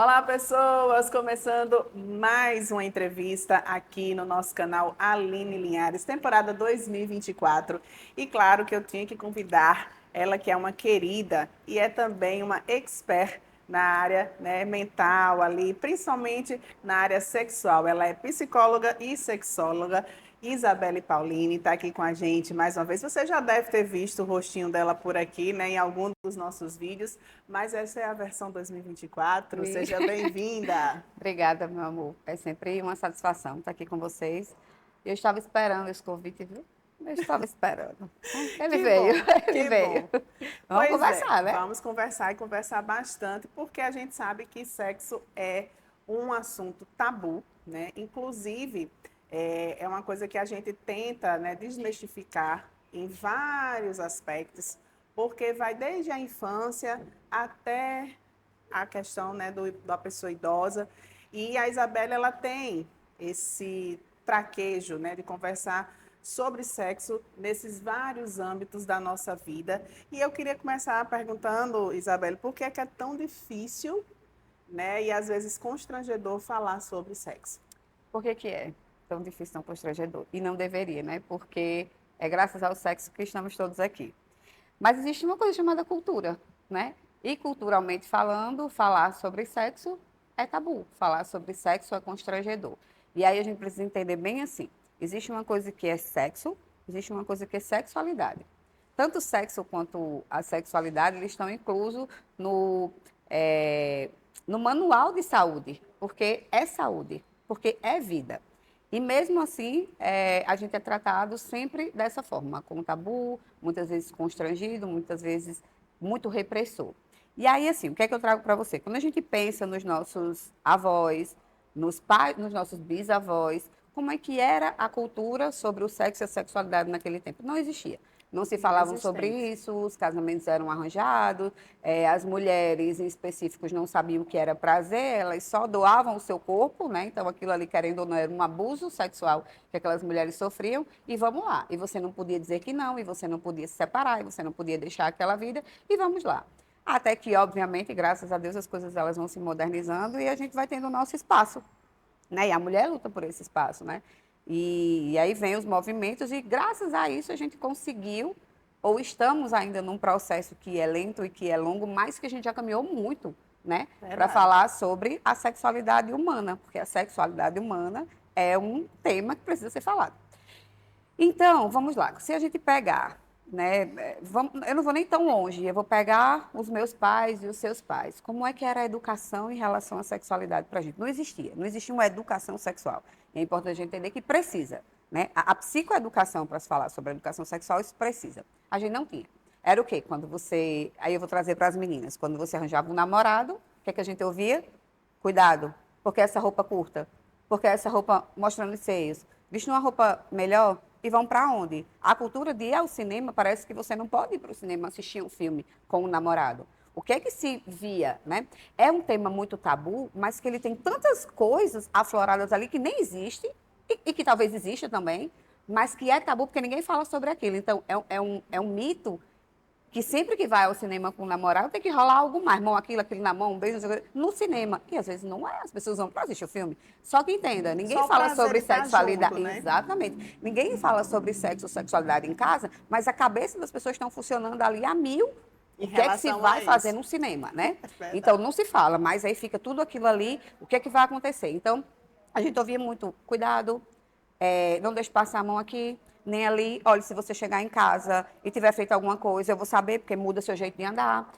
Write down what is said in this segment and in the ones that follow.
Olá, pessoas! Começando mais uma entrevista aqui no nosso canal Aline Linhares, temporada 2024. E claro que eu tinha que convidar ela, que é uma querida e é também uma expert na área, né, mental ali, principalmente na área sexual. Ela é psicóloga e sexóloga. Isabelle Paulini está aqui com a gente mais uma vez. Você já deve ter visto o rostinho dela por aqui, né, em algum dos nossos vídeos, mas essa é a versão 2024. Sim. Seja bem-vinda. Obrigada, meu amor. É sempre uma satisfação estar aqui com vocês. Eu estava esperando esse convite, viu? Eu estava esperando. Ele Que veio, bom, ele que veio. bom. Vamos Pois é, conversar, né? vamos conversar e conversar bastante, porque a gente sabe que sexo é um assunto tabu, né? Inclusive, é uma coisa que a gente tenta, né, desmistificar em vários aspectos, porque vai desde a infância até a questão, né, da pessoa idosa. E a Isabela, ela tem esse traquejo, né, de conversar sobre sexo nesses vários âmbitos da nossa vida. E eu queria começar perguntando, Isabela, por que é tão difícil, né, e às vezes constrangedor falar sobre sexo? Por que que é tão difícil, tão constrangedor? E não deveria, né? Porque é graças ao sexo que estamos todos aqui. Mas existe uma coisa chamada cultura, né? E culturalmente falando, falar sobre sexo é tabu. Falar sobre sexo é constrangedor. E aí a gente precisa entender bem assim: existe uma coisa que é sexo, existe uma coisa que é sexualidade. Tanto o sexo quanto a sexualidade, eles estão inclusos no, é, no manual de saúde, porque é saúde, porque é vida. E mesmo assim, a gente é tratado sempre dessa forma, como tabu, muitas vezes constrangido, muitas vezes muito repressor. E aí, assim, o que é que eu trago para você? Quando a gente pensa nos nossos avós, nos pais, nos nossos bisavós, como é que era a cultura sobre o sexo e a sexualidade naquele tempo? Não existia. Não se falavam sobre Inexistente. isso, os casamentos eram arranjados, as mulheres em específicos não sabiam o que era prazer, elas só doavam o seu corpo, né? Então aquilo ali, querendo ou não, era um abuso sexual que aquelas mulheres sofriam, e vamos lá. E você não podia dizer que não, e você não podia se separar, e você não podia deixar aquela vida, e vamos lá. Até que, obviamente, graças a Deus, as coisas elas vão se modernizando e a gente vai tendo o nosso espaço, né? E a mulher luta por esse espaço, né? E aí vem os movimentos e graças a isso a gente conseguiu, ou estamos ainda num processo que é lento e que é longo, mas que a gente já caminhou muito, né? Para Verdade. falar sobre a sexualidade humana, porque a sexualidade humana é um tema que precisa ser falado. Então, vamos lá. Se a gente pegar, né, eu não vou nem tão longe, eu vou pegar os meus pais e os seus pais. Como é que era a educação em relação à sexualidade para a gente? Não existia uma educação sexual. É importante a gente entender que precisa, né? A psicoeducação, para se falar sobre a educação sexual, isso precisa. A gente não tinha. Era o quê? Quando você, aí eu vou trazer para as meninas, quando você arranjava um namorado, o que é que a gente ouvia? Cuidado, porque essa roupa curta, porque essa roupa mostrando os seios. Viste uma roupa melhor? E vão para onde? A cultura de ir ao cinema, parece que você não pode ir para o cinema assistir um filme com um namorado. O que é que se via, né? É um tema muito tabu, mas que ele tem tantas coisas afloradas ali que nem existe, e que talvez exista também, mas que é tabu porque ninguém fala sobre aquilo. Então, é um mito que sempre que vai ao cinema com o namorado tem que rolar algo mais, mão aquilo, aquilo na mão, um beijo, no cinema. E às vezes não é, as pessoas vão para assistir o filme. Só que entenda, ninguém Só o fala prazer de sobre estar junto, sexualidade. né? Exatamente. Ninguém fala sobre sexo ou sexualidade em casa, mas a cabeça das pessoas estão funcionando ali a mil. Em O que é que se relação vai a fazer isso. no cinema, né? Então Verdade. não se fala, mas aí fica tudo aquilo ali, o que é que vai acontecer? Então, a gente ouvia muito, cuidado, não deixe passar a mão aqui, nem ali. Olha, se você chegar em casa e tiver feito alguma coisa, eu vou saber, porque muda seu jeito de andar.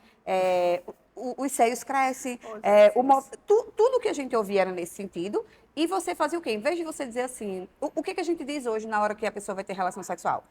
Os seios crescem. Oh, Jesus. Tudo que a gente ouvia era nesse sentido. E você fazia o quê? Em vez de você dizer assim, o que que a gente diz hoje na hora que a pessoa vai ter relação sexual?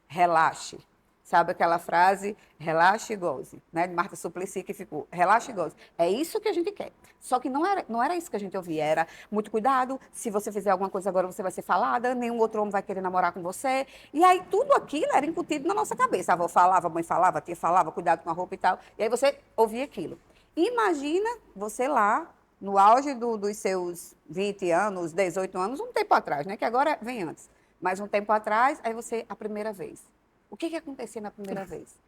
Relaxe. Sabe aquela frase, relaxe e goze, né? De Marta Suplicy que ficou, relaxe e goze. É isso que a gente quer. Só que não era isso que a gente ouvia, era muito cuidado, se você fizer alguma coisa agora você vai ser falada, nenhum outro homem vai querer namorar com você. E aí tudo aquilo era incutido na nossa cabeça. A avó falava, a mãe falava, a tia falava, cuidado com a roupa e tal. E aí você ouvia aquilo. Imagina você lá, no auge dos seus 20 anos, 18 anos, um tempo atrás, né? Que agora vem antes. Mas um tempo atrás, aí você, a primeira vez. O que que acontecia na primeira vez?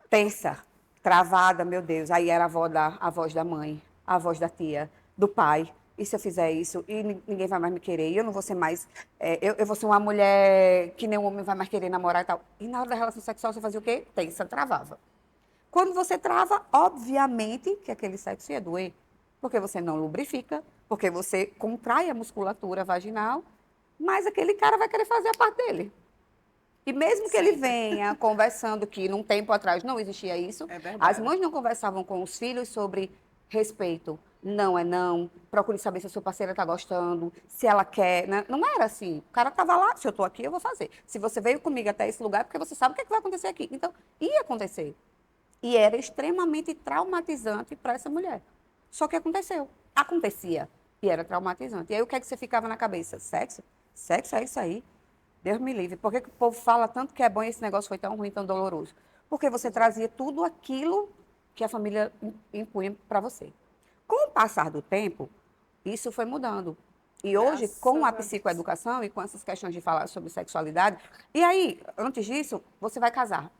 Tensa, travada, meu Deus. Aí era a voz da mãe. a voz da tia, do pai. E se eu fizer isso, e ninguém vai mais me querer, e eu não vou ser mais. Eu vou ser uma mulher que nem um homem vai mais querer namorar e tal. E na hora da relação sexual, você fazia o quê? Tensa, travava. Quando você trava, obviamente que aquele sexo ia doer. Porque você não lubrifica, porque você contrai a musculatura vaginal, mas aquele cara vai querer fazer a parte dele. E mesmo que ele venha conversando, que num tempo atrás não existia isso, É verdade. as mães não conversavam com os filhos sobre respeito. Não é não, procure saber se a sua parceira está gostando, se ela quer. Né? Não era assim. O cara estava lá, se eu estou aqui, eu vou fazer. Se você veio comigo até esse lugar, é porque você sabe o que, é que vai acontecer aqui. Então, ia acontecer. E era extremamente traumatizante para essa mulher. Só que aconteceu. Acontecia. E era traumatizante. E aí o que é que você ficava na cabeça? Sexo? Sexo é isso aí. Deus me livre. Por que que o povo fala tanto que é bom e esse negócio foi tão ruim, tão doloroso? Porque você trazia tudo aquilo que a família impunha para você. Com o passar do tempo, isso foi mudando. E hoje, Graças com a a Deus. psicoeducação e com essas questões de falar sobre sexualidade, e aí, antes disso, você vai casar.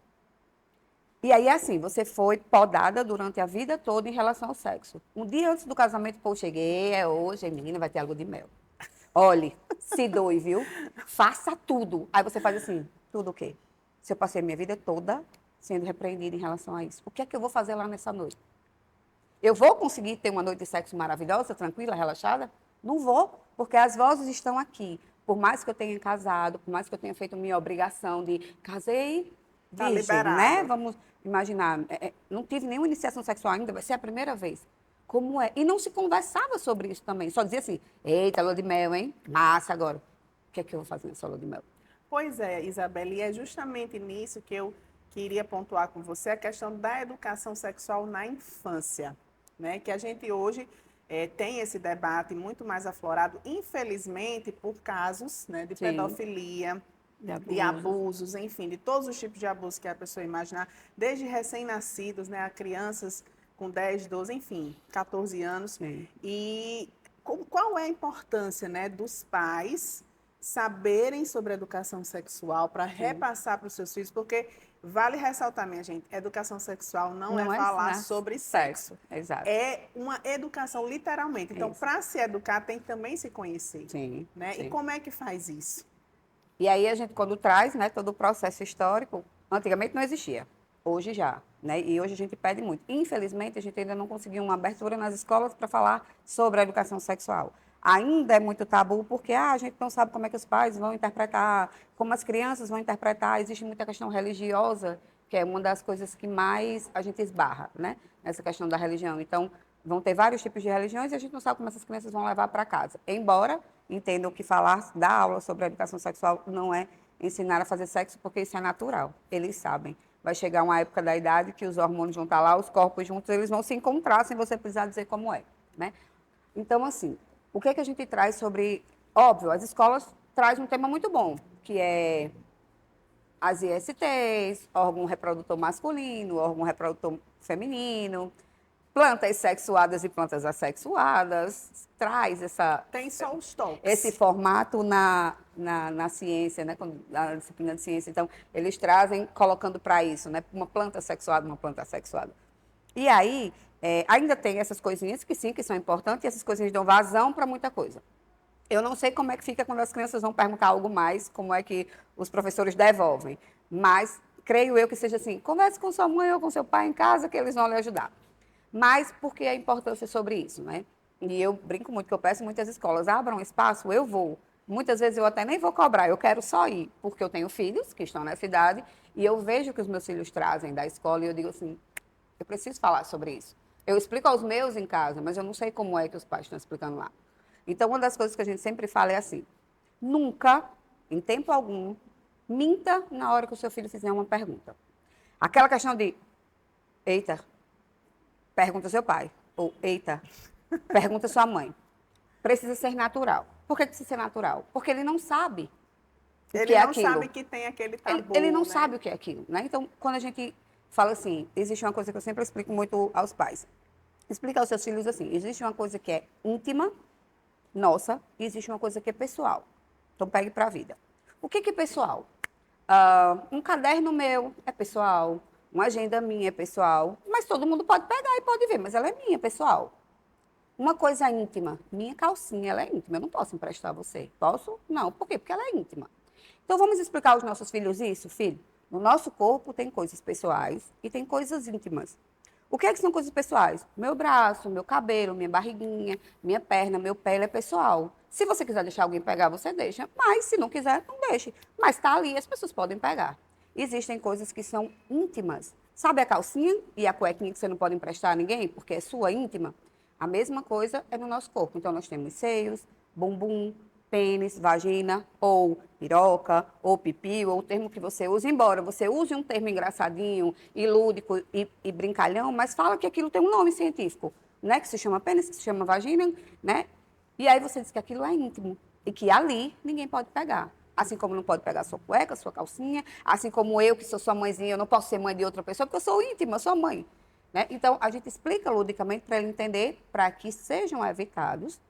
E aí, assim, você foi podada durante a vida toda em relação ao sexo. Um dia antes do casamento, pô, cheguei, é hoje, menina, vai ter algo de mel. Olhe, se doe, viu? Faça tudo. Aí você faz assim, tudo o quê? Se eu passei a minha vida toda sendo repreendida em relação a isso, o que é que eu vou fazer lá nessa noite? Eu vou conseguir ter uma noite de sexo maravilhosa, tranquila, relaxada? Não vou, porque as vozes estão aqui. Por mais que eu tenha casado, por mais que eu tenha feito minha obrigação de casei Tá virgem, né? liberado. Vamos imaginar, não tive nenhuma iniciação sexual ainda, vai ser a primeira vez. Como é? E não se conversava sobre isso também. Só dizia assim, eita, lua de mel, hein? Massa agora. O que é que eu vou fazer nessa lua de mel? Pois é, Isabela, e é justamente nisso que eu queria pontuar com você a questão da educação sexual na infância, né? Que a gente hoje tem esse debate muito mais aflorado, infelizmente, por casos, né, de Sim, pedofilia, de de abusos. abusos, enfim, de todos os tipos de abusos que a pessoa imaginar, desde recém-nascidos, né, a crianças com 10, 12, enfim, 14 anos. Sim, E qual é a importância, né, dos pais saberem sobre educação sexual para sim. repassar para os seus filhos? Porque vale ressaltar, minha gente, educação sexual não é Não é falar ensinar sobre sexo, sexo. exato. É uma educação, literalmente. Então, Isso. para se educar, tem que também se conhecer, Sim, né? E sim. como é que faz isso? E aí a gente, quando traz, né, todo o processo histórico, antigamente não existia, hoje já, né? E hoje a gente pede muito. Infelizmente, a gente ainda não conseguiu uma abertura nas escolas para falar sobre a educação sexual. Ainda é muito tabu, porque a gente não sabe como é que os pais vão interpretar, como as crianças vão interpretar. Existe muita questão religiosa, que é uma das coisas que mais a gente esbarra, né? Essa questão da religião. Então, vão ter vários tipos de religiões e a gente não sabe como essas crianças vão levar para casa. Embora entendam que falar, dar aula sobre a educação sexual não é ensinar a fazer sexo, porque isso é natural. Eles sabem. Vai chegar uma época da idade que os hormônios vão estar lá, os corpos juntos, eles vão se encontrar sem você precisar dizer como é, né? Então, assim, o que é que a gente traz sobre... Óbvio, as escolas trazem um tema muito bom, que é as ISTs, órgão reprodutor masculino, órgão reprodutor feminino, plantas sexuadas e plantas assexuadas, traz Tem só os esse toques. formato na ciência, né, na disciplina de ciência. Então, eles trazem, colocando para isso, né, uma planta sexuada, uma planta assexuada. E aí, ainda tem essas coisinhas que sim, que são importantes, e essas coisinhas dão vazão para muita coisa. Eu não sei como é que fica quando as crianças vão perguntar algo mais, como é que os professores devolvem. Mas creio eu que seja assim, converse com sua mãe ou com seu pai em casa que eles vão lhe ajudar. Mas por que a importância sobre isso, né? E eu brinco muito, que eu peço muitas escolas, abram espaço, eu vou. Muitas vezes eu até nem vou cobrar, eu quero só ir, porque eu tenho filhos que estão nessa idade e eu vejo o que os meus filhos trazem da escola e eu digo assim, eu preciso falar sobre isso. Eu explico aos meus em casa, mas eu não sei como é que os pais estão explicando lá. Então, uma das coisas que a gente sempre fala é assim: nunca, em tempo algum, minta na hora que o seu filho fizer uma pergunta. Aquela questão de, eita, pergunta seu pai. Ou, eita, pergunta sua mãe. Precisa ser natural. Por que precisa ser natural? Porque ele não sabe o que Ele é não sabe aquilo. que tem aquele Ele não tabu, sabe né? o que é aquilo, né? Então, quando a gente fala assim, existe uma coisa que eu sempre explico muito aos pais. Explica aos seus filhos assim, existe uma coisa que é íntima, nossa, e existe uma coisa que é pessoal. Então, pegue para a vida. O que é pessoal? Um caderno meu é pessoal, uma agenda minha é pessoal, mas todo mundo pode pegar e pode ver, mas ela é minha, pessoal. Uma coisa íntima. Minha calcinha, ela é íntima. Eu não posso emprestar a você. Posso? Não. Por quê? Porque ela é íntima. Então, vamos explicar aos nossos filhos isso, filho? No nosso corpo tem coisas pessoais e tem coisas íntimas. O que é que são coisas pessoais? Meu braço, meu cabelo, minha barriguinha, minha perna, meu pé, é pessoal. Se você quiser deixar alguém pegar, você deixa. Mas, se não quiser, não deixe. Mas está ali, as pessoas podem pegar. Existem coisas que são íntimas. Sabe a calcinha e a cuequinha que você não pode emprestar a ninguém, porque é sua íntima? A mesma coisa é no nosso corpo. Então, nós temos seios, bumbum, pênis, vagina, ou piroca, ou pipi, ou o termo que você use, embora você use um termo engraçadinho, e lúdico e brincalhão, mas fala que aquilo tem um nome científico, né? Que se chama pênis, que se chama vagina, né? E aí você diz que aquilo é íntimo, e que ali ninguém pode pegar. Assim como não pode pegar sua cueca, sua calcinha, assim como eu, que sou sua mãezinha, eu não posso ser mãe de outra pessoa, porque eu sou íntima, eu sou mãe. Né? Então, a gente explica ludicamente para ele entender, para que sejam evitados,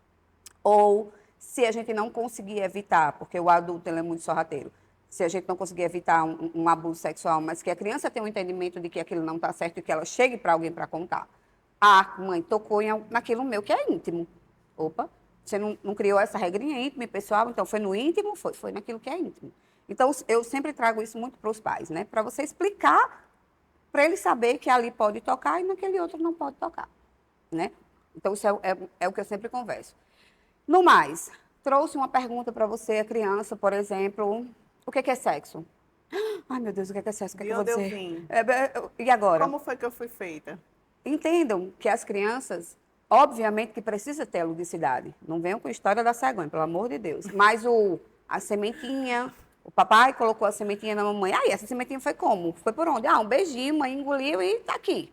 ou se a gente não conseguir evitar, porque o adulto ele é muito sorrateiro, se a gente não conseguir evitar um abuso sexual, mas que a criança tenha um entendimento de que aquilo não está certo e que ela chegue para alguém para contar. Ah, mãe, tocou naquilo meu que é íntimo. Opa, você não criou essa regrinha íntima e pessoal, então foi no íntimo? Foi naquilo que é íntimo. Então, eu sempre trago isso muito para os pais, né? Para você explicar, para ele saber que ali pode tocar e naquele outro não pode tocar, né? Então, isso é o que eu sempre converso. No mais, trouxe uma pergunta para você, a criança, por exemplo, o que é sexo? Ai, meu Deus, o que é sexo? O que é que De eu vou onde eu dizer? vim? E agora? Como foi que eu fui feita? Entendam que as crianças, obviamente que precisa ter a ludicidade. Não venham com a história da cegonha, pelo amor de Deus. Mas a sementinha, o papai colocou a sementinha na mamãe. Ah, e essa sementinha foi como? Foi por onde? Ah, um beijinho, mãe engoliu e tá aqui.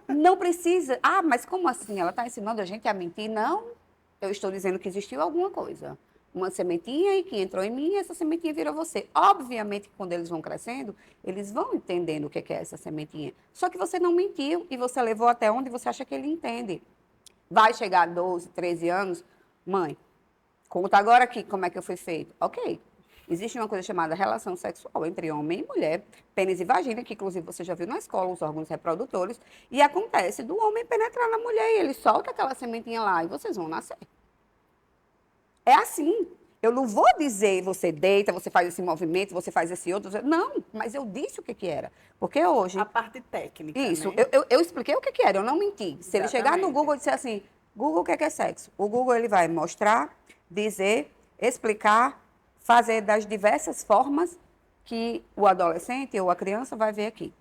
Não precisa. Ah, mas como assim? Ela está ensinando a gente a mentir? Não. Eu estou dizendo que existiu alguma coisa. Uma sementinha e que entrou em mim e essa sementinha virou você. Obviamente que quando eles vão crescendo, eles vão entendendo o que é essa sementinha. Só que você não mentiu e você levou até onde você acha que ele entende. Vai chegar a 12, 13 anos, mãe, conta agora aqui como é que eu fui feito. Ok. Existe uma coisa chamada relação sexual entre homem e mulher, pênis e vagina, que inclusive você já viu na escola, os órgãos reprodutores, e acontece do homem penetrar na mulher e ele solta aquela sementinha lá e vocês vão nascer. É assim. Eu não vou dizer você deita, você faz esse movimento, você faz esse outro. Não, mas eu disse o que era. Porque hoje. A parte técnica. Isso, né? eu expliquei o que era, eu não menti. Se ele chegar no Exatamente. Google e disser assim, Google, o que é sexo? O Google ele vai mostrar, dizer, explicar, fazer das diversas formas que o adolescente ou a criança vai ver aqui.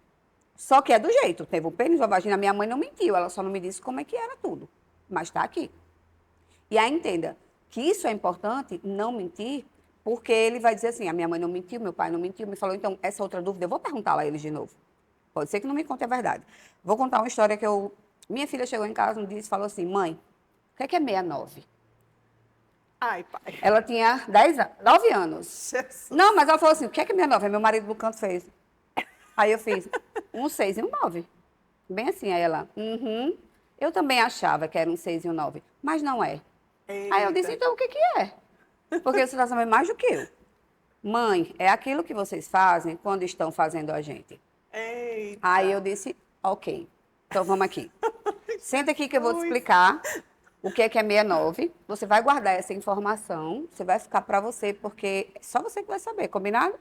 Só que é do jeito. Teve o pênis, a vagina, minha mãe não mentiu, ela só não me disse como é que era tudo. Mas está aqui. E aí entenda que isso é importante, não mentir, porque ele vai dizer assim, a minha mãe não mentiu, meu pai não mentiu, me falou, então, essa outra dúvida, eu vou perguntar lá a eles de novo. Pode ser que não me conte a verdade. Vou contar uma história que minha filha chegou em casa um dia e falou assim, mãe, o que é 69? Ai, pai. Ela tinha 9 anos. Jesus. Não, mas ela falou assim, o que é 69? Aí meu marido do canto fez. Aí eu fiz, um 6 e um 9. Bem assim, aí ela, eu também achava que era um 6 e um 9, mas não é. Eita. Aí eu disse, então o que é? Porque você está sabendo mais do que eu. Mãe, é aquilo que vocês fazem quando estão fazendo a gente. Eita. Aí eu disse, ok, então vamos aqui. Senta aqui que eu vou te explicar o que é 69. Você vai guardar essa informação, você vai ficar para você, porque é só você que vai saber, combinado?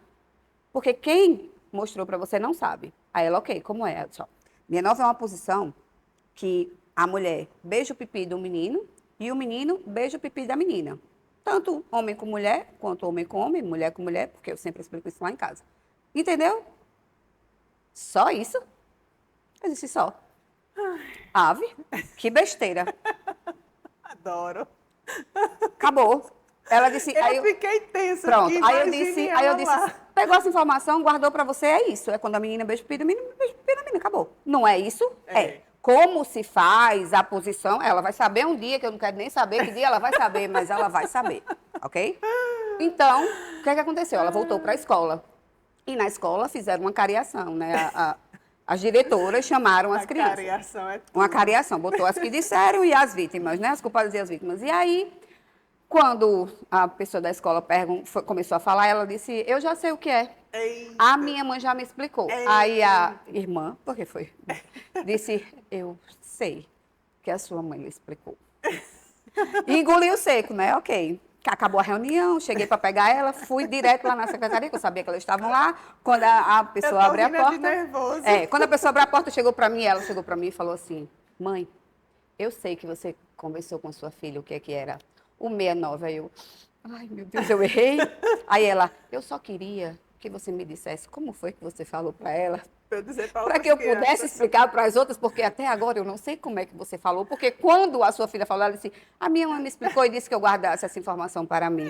Porque quem mostrou para você não sabe. Aí ela, ok, como é? Só. 69 é uma posição que a mulher beija o pipi do menino e o menino beija o pipi da menina. Tanto homem com mulher, quanto homem com homem, mulher com mulher, porque eu sempre explico isso lá em casa. Entendeu? Só isso? Eu disse só. Ave, que besteira. Adoro. Acabou. Ela disse. Eu fiquei tensa. Pronto. Aqui, Aí eu disse, lá. pegou essa informação, guardou pra você, é isso. É quando a menina beija o pipi do menino, beija o pipi da menina, acabou. Não é isso? É. Como se faz a posição, ela vai saber um dia, que eu não quero nem saber que dia ela vai saber, mas ela vai saber, ok? Então, o que aconteceu? Ela voltou para a escola. E na escola fizeram uma cariação, né? As diretoras chamaram as crianças. Cariação é tudo. Uma cariação, botou as que disseram e as vítimas, né? As culpadas e as vítimas. E aí, quando a pessoa da escola começou a falar, ela disse, eu já sei o que é. Eita. A minha mãe já me explicou. Eita. Aí a irmã, porque foi, disse, eu sei o porque a sua mãe lhe explicou. E engoliu seco, né? Ok. Acabou a reunião, cheguei para pegar ela, fui direto lá na secretaria, que eu sabia que elas estavam lá. Quando a pessoa abriu a porta... de nervoso. Quando a pessoa abriu a porta, ela chegou para mim e falou assim, mãe, eu sei que você conversou com sua filha o que é que era o 69. Aí eu, ai meu Deus, eu errei. Aí ela, eu só queria que você me dissesse como foi que você falou para ela, para que eu pudesse explicar para as outras, porque até agora eu não sei como é que você falou, porque quando a sua filha falou, ela disse, a minha mãe me explicou e disse que eu guardasse essa informação para mim.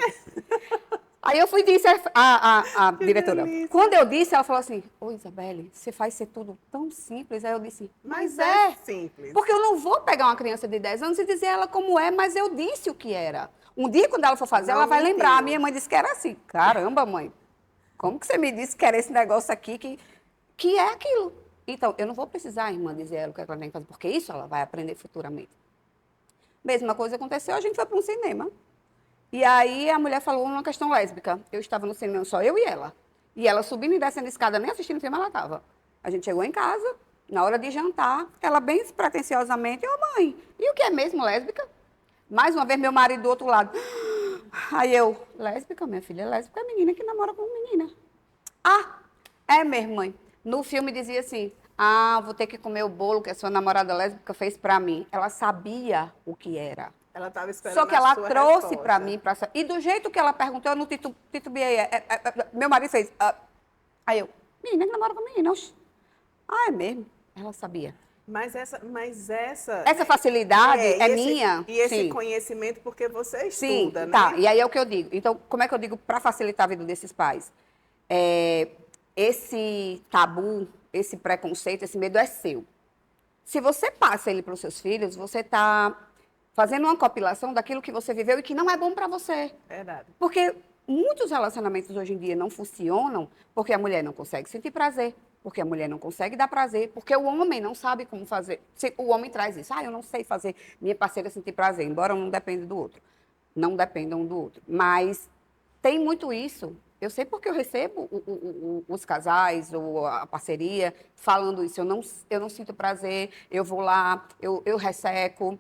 Aí eu fui e disse à diretora. Delícia. Quando eu disse, ela falou assim, ô Isabelle, você faz ser tudo tão simples. Aí eu disse, mas é simples. Porque eu não vou pegar uma criança de 10 anos e dizer ela como é, mas eu disse o que era. Um dia, quando ela for fazer, ela vai lembrar. A minha mãe disse que era assim. Caramba, mãe, como que você me disse que era esse negócio aqui que é aquilo? Então, eu não vou precisar a irmã dizer ela o que ela tem que fazer, porque isso ela vai aprender futuramente. Mesma coisa aconteceu, a gente foi para um cinema. E aí a mulher falou uma questão lésbica. Eu estava no cinema, só eu e ela. E ela subindo e descendo a escada, nem assistindo o filme ela estava. A gente chegou em casa, na hora de jantar, ela bem pretensiosamente, mãe, e o que é mesmo lésbica? Mais uma vez, meu marido do outro lado. Aí eu, lésbica, minha filha, lésbica é menina que namora com menina. Ah, é mesmo, mãe. No filme dizia assim, vou ter que comer o bolo que a sua namorada lésbica fez pra mim. Ela sabia o que era. Ela estava esperando. Só que ela trouxe para mim. E do jeito que ela perguntou, eu não titubeei. Meu marido fez. Aí eu, menina que namora com menina. É mesmo? Ela sabia. Mas essa facilidade é minha. E esse conhecimento porque você estuda, né? Tá, e aí é o que eu digo. Então, como é que eu digo para facilitar a vida desses pais? Esse tabu, esse preconceito, esse medo é seu. Se você passa ele para os seus filhos, você está fazendo uma compilação daquilo que você viveu e que não é bom para você. Verdade. Porque muitos relacionamentos hoje em dia não funcionam porque a mulher não consegue sentir prazer, porque a mulher não consegue dar prazer, porque o homem não sabe como fazer. O homem traz isso. Eu não sei fazer minha parceira sentir prazer, embora não dependa do outro. Não dependam um do outro. Mas tem muito isso. Eu sei porque eu recebo os casais ou a parceria falando isso. Eu não sinto prazer, eu vou lá, eu resseco.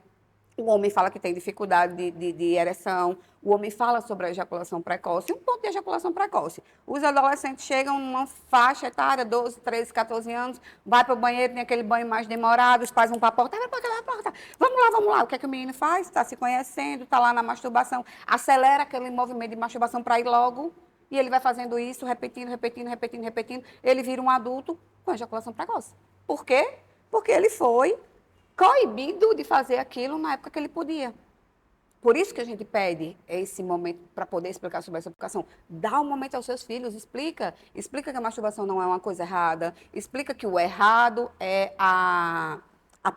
O homem fala que tem dificuldade de ereção. O homem fala sobre a ejaculação precoce. Um ponto de ejaculação precoce. Os adolescentes chegam numa faixa etária, 12, 13, 14 anos, vai para o banheiro, tem aquele banho mais demorado, os pais vão para a porta. Vamos lá. O que é que o menino faz? Está se conhecendo, está lá na masturbação. Acelera aquele movimento de masturbação para ir logo. E ele vai fazendo isso, repetindo. Ele vira um adulto com ejaculação precoce. Por quê? Porque ele foi coibido de fazer aquilo na época que ele podia. Por isso que a gente pede esse momento para poder explicar sobre essa educação. Dá um momento aos seus filhos, explica que a masturbação não é uma coisa errada, explica que o errado é a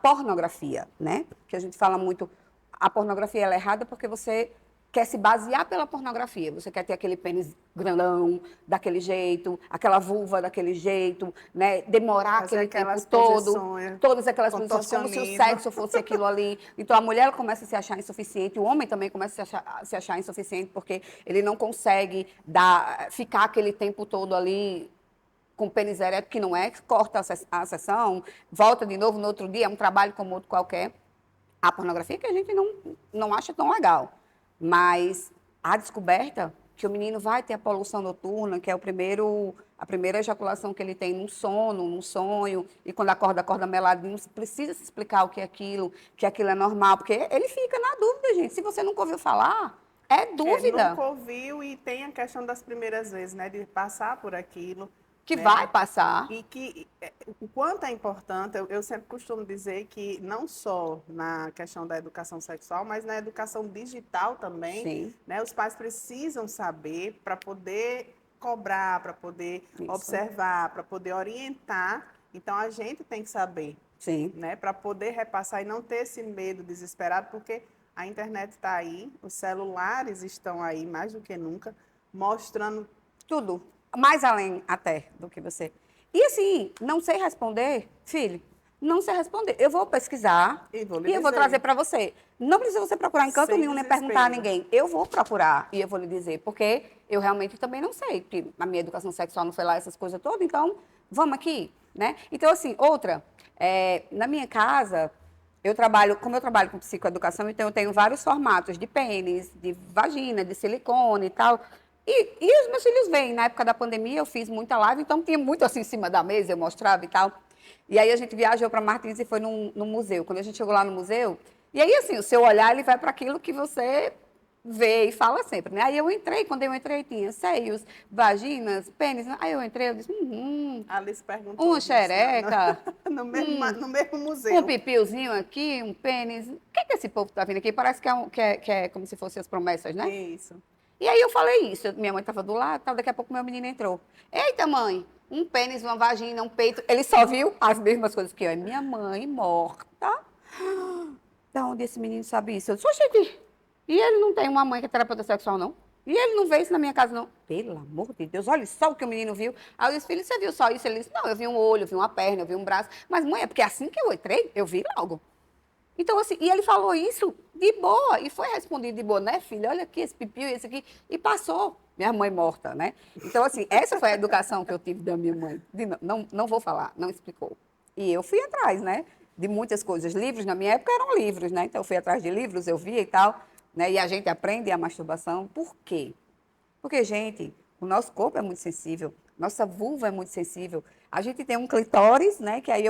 pornografia, né? Que a gente fala muito, a pornografia ela é errada porque você quer se basear pela pornografia. Você quer ter aquele pênis grandão, daquele jeito, aquela vulva daquele jeito, né? Demorar aquele tempo todo, todas aquelas posições, como se o sexo fosse aquilo ali. Então, a mulher ela começa a se achar insuficiente, o homem também começa a se achar insuficiente, porque ele não consegue ficar aquele tempo todo ali com o pênis ereto, que não é, corta a sessão, volta de novo no outro dia, é um trabalho como outro qualquer. A pornografia que a gente não acha tão legal. Mas a descoberta que o menino vai ter a poluição noturna, que é a primeira ejaculação que ele tem num sono, num sonho, e quando acorda meladinho, precisa se explicar o que aquilo é normal, porque ele fica na dúvida, gente. Se você nunca ouviu falar, é dúvida. Nunca ouviu e tem a questão das primeiras vezes, né, de passar por aquilo. Que vai passar. E que o quanto é importante, eu sempre costumo dizer que não só na questão da educação sexual, mas na educação digital também, Sim. Né, os pais precisam saber para poder cobrar, para poder observar, para poder orientar. Então, a gente tem que saber, Sim. Né, para poder repassar e não ter esse medo desesperado, porque a internet está aí, os celulares estão aí mais do que nunca, mostrando tudo. Mais além até do que você. E assim, não sei responder, filho, não sei responder. Eu vou pesquisar e eu vou trazer para você. Não precisa você procurar em canto nenhum, nem perguntar a ninguém. Eu vou procurar e eu vou lhe dizer, porque eu realmente também não sei, porque a minha educação sexual não foi lá essas coisas todas, então vamos aqui, né? Então assim, outra, na minha casa, como eu trabalho com psicoeducação, então eu tenho vários formatos de pênis, de vagina, de silicone e tal. E os meus filhos veem, na época da pandemia eu fiz muita live, então tinha muito assim em cima da mesa, eu mostrava e tal. E aí a gente viajou para Martins e foi num museu. Quando a gente chegou lá no museu, e aí assim, o seu olhar ele vai para aquilo que você vê e fala sempre, né? Aí eu entrei, quando eu entrei tinha seios, vaginas, pênis. Aí eu entrei, eu disse, Alice perguntou uma disso, xereca, no mesmo um museu. pipiozinho aqui, um pênis. O que é que esse povo está vindo aqui? Parece que é como se fossem as promessas, né? Isso. E aí eu falei isso. Minha mãe estava do lado, tal, daqui a pouco meu menino entrou. Eita, mãe, um pênis, uma vagina, um peito. Ele só viu as mesmas coisas que eu. Minha mãe morta. Da onde esse menino sabe isso? Eu disse, oxente, e ele não tem uma mãe que é terapeuta sexual, não? E ele não vê isso na minha casa, não? Pelo amor de Deus, olha só o que o menino viu. Aí eu disse, filho, você viu só isso? Ele disse, não, eu vi um olho, eu vi uma perna, eu vi um braço. Mas, mãe, é porque assim que eu entrei, eu vi logo. Então, assim, e ele falou isso de boa, e foi respondido de boa, né, filha? Olha aqui, esse pipiu e esse aqui. E passou. Minha mãe morta, né? Então, assim, essa foi a educação que eu tive da minha mãe. Não vou falar, não explicou. E eu fui atrás, né? De muitas coisas. Livros, na minha época, eram livros, né? Então, eu fui atrás de livros, eu via e tal. Né? E a gente aprende a masturbação. Por quê? Porque, gente, o nosso corpo é muito sensível, nossa vulva é muito sensível. A gente tem um clitóris, né? Que aí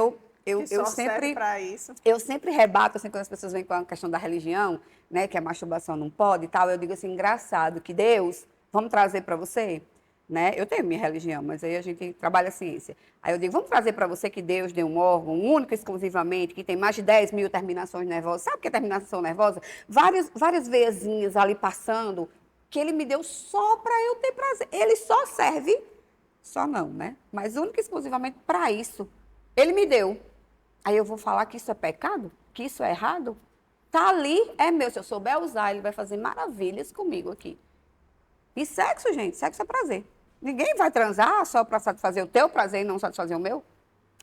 Que só eu serve sempre para isso. eu sempre rebato, assim, quando as pessoas vêm com a questão da religião, né, que a masturbação não pode e tal, eu digo assim, engraçado, que Deus, vamos trazer para você, né? Eu tenho minha religião, mas aí a gente trabalha a ciência. Aí eu digo, vamos trazer para você que Deus deu um órgão único, exclusivamente, que tem mais de 10 mil terminações nervosas. Sabe o que é terminação nervosa? Várias veiazinhas ali passando, que ele me deu só para eu ter prazer. Ele só serve, só não, né? Mas único e exclusivamente para isso. Ele me deu. Aí eu vou falar que isso é pecado? Que isso é errado? Tá ali, é meu. Se eu souber usar, ele vai fazer maravilhas comigo aqui. E sexo, gente, sexo é prazer. Ninguém vai transar só para satisfazer o teu prazer e não satisfazer o meu.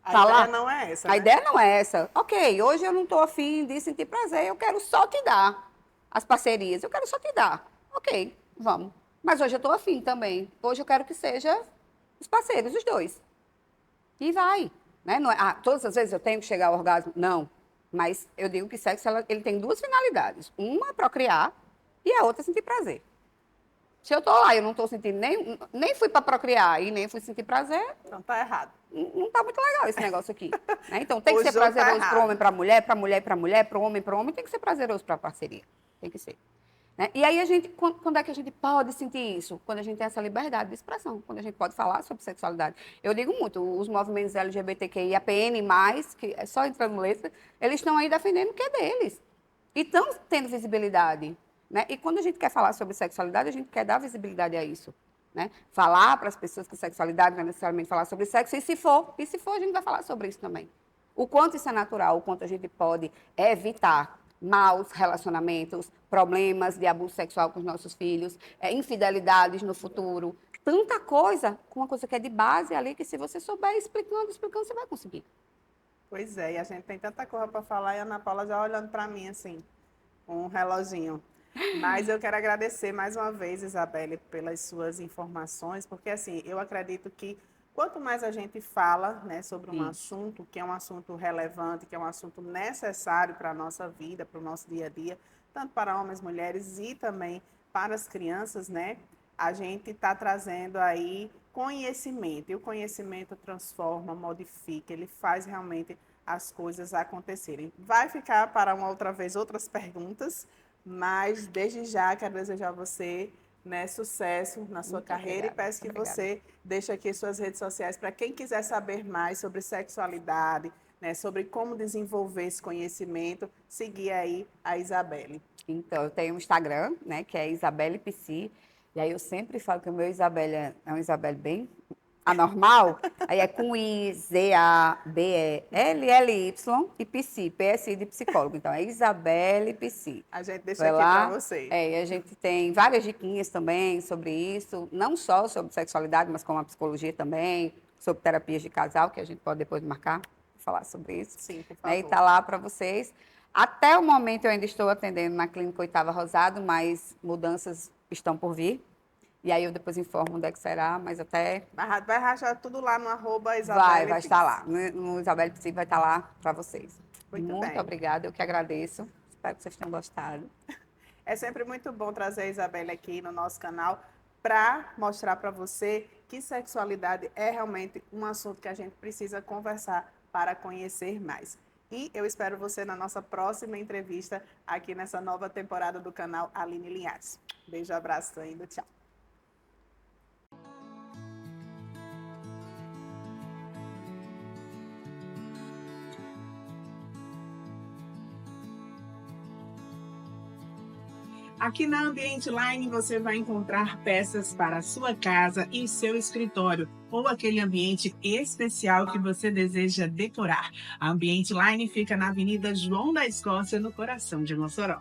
A Tá ideia lá? não é essa, A né? ideia não é essa. Ok, hoje eu não estou afim de sentir prazer, eu quero só te dar as parcerias. Eu quero só te dar. Ok, vamos. Mas hoje eu estou afim também. Hoje eu quero que seja os parceiros, os dois. E vai. Né? Não é, todas as vezes eu tenho que chegar ao orgasmo? Não. Mas eu digo que sexo ele tem duas finalidades. Uma é procriar e a outra é sentir prazer. Se eu estou lá e eu não estou sentindo nem fui para procriar e nem fui sentir prazer, Não tá errado. não está muito legal esse negócio aqui. Né? Então tem que O ser jogo tá prazeroso para o errado. homem, para a mulher, para a mulher, para a mulher, para o homem, tem que ser prazeroso para a parceria. Tem que ser. Né? E aí, quando é que a gente pode sentir isso? Quando a gente tem essa liberdade de expressão, quando a gente pode falar sobre sexualidade. Eu digo muito, os movimentos LGBTQIA, PN+, que é só entrando letra, eles estão aí defendendo o que é deles. E estão tendo visibilidade. Né? E quando a gente quer falar sobre sexualidade, a gente quer dar visibilidade a isso. Né? Falar para as pessoas que sexualidade não é necessariamente falar sobre sexo, e se for, a gente vai falar sobre isso também. O quanto isso é natural, o quanto a gente pode evitar maus relacionamentos, problemas de abuso sexual com os nossos filhos, infidelidades no futuro. Tanta coisa, com uma coisa que é de base ali, que se você souber explicando, você vai conseguir. Pois é, e a gente tem tanta coisa para falar e a Ana Paula já olhando para mim assim, com um reloginho. Mas eu quero agradecer mais uma vez, Isabelle, pelas suas informações, porque assim, eu acredito que quanto mais a gente fala, né, sobre um assunto, que é um assunto relevante, que é um assunto necessário para a nossa vida, para o nosso dia a dia, tanto para homens, mulheres e também para as crianças, né, a gente está trazendo aí conhecimento. E o conhecimento transforma, modifica, ele faz realmente as coisas acontecerem. Vai ficar para uma outra vez outras perguntas, mas desde já quero desejar a você, né, sucesso na sua carreira e peço que você deixe aqui suas redes sociais para quem quiser saber mais sobre sexualidade, né, sobre como desenvolver esse conhecimento, seguir aí a Isabelle. Então, eu tenho um Instagram, né, que é Isabelle Psi, e aí eu sempre falo que o meu Isabelle é um Isabelle bem anormal, aí é com I, Z, A, B, E, L, L, Y e Psi, PSI de psicólogo. Então, é Isabelle Psi. A gente deixa Vai aqui para lá. você. E a gente tem várias diquinhas também sobre isso, não só sobre sexualidade, mas como a psicologia também, sobre terapias de casal, que a gente pode depois marcar, falar sobre isso. Sim, por Né? E favor. está lá para vocês. Até o momento eu ainda estou atendendo na Clínica Oitava Rosado, mas mudanças estão por vir. E aí eu depois informo onde é que será, mas até... Vai rachar tudo lá no @Isabelle Vai estar lá. No Isabelle Psi vai estar lá para vocês. Muito bem. obrigada, eu que agradeço. Espero que vocês tenham gostado. É sempre muito bom trazer a Isabelle aqui no nosso canal para mostrar para você que sexualidade é realmente um assunto que a gente precisa conversar para conhecer mais. E eu espero você na nossa próxima entrevista aqui nessa nova temporada do canal Aline Linhares. Beijo, abraço ainda, tchau. Aqui na Ambiente Line você vai encontrar peças para a sua casa e seu escritório, ou aquele ambiente especial que você deseja decorar. A Ambiente Line fica na Avenida João da Escócia, no coração de Mossoró.